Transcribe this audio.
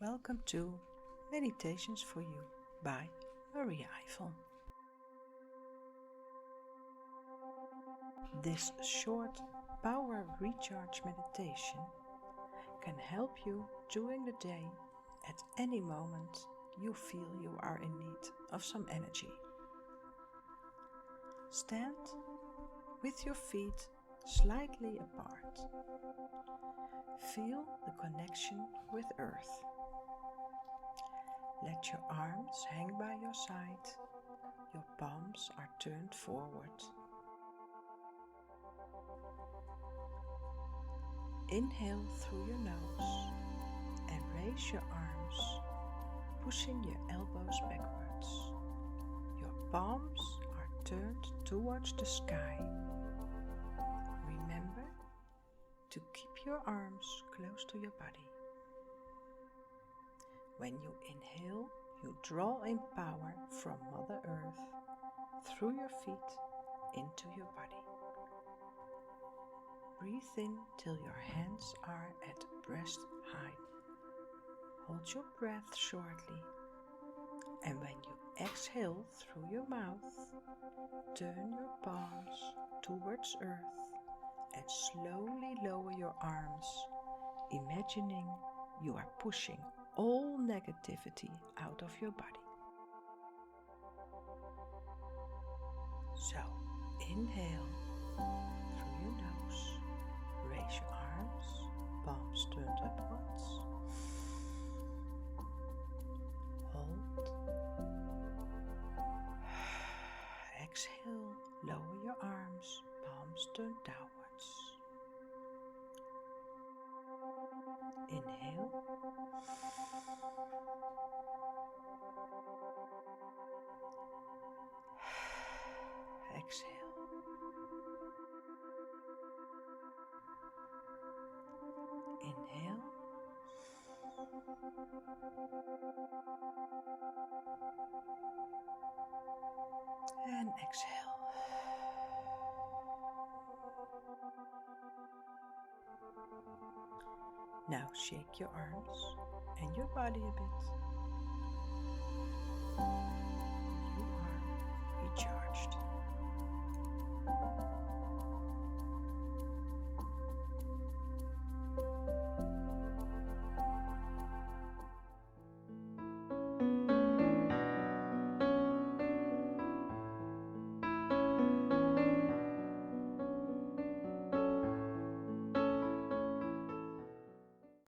Welcome to Meditations for You by Eifel. This short power recharge meditation can help you during the day at any moment you feel you are in need of some energy. Stand with your feet slightly apart. Feel the connection with earth. Let your arms hang by your side. Your palms are turned forward. Inhale through your nose and raise your arms, pushing your elbows backwards. Your palms are turned towards the sky. Remember to keep your arms close to your body. When you inhale, you draw in power from Mother Earth through your feet into your body. Breathe in till your hands are at breast height. Hold your breath shortly, and when you exhale through your mouth, turn your palms towards earth and slowly lower your arms, imagining you are pushing all negativity out of your body. So, inhale through your nose, raise your arms, palms turned upwards. Hold. Exhale, lower your arms, palms turned downwards. Inhale. Exhale. Inhale. And exhale. Now shake your arms and your body a bit. You are recharged.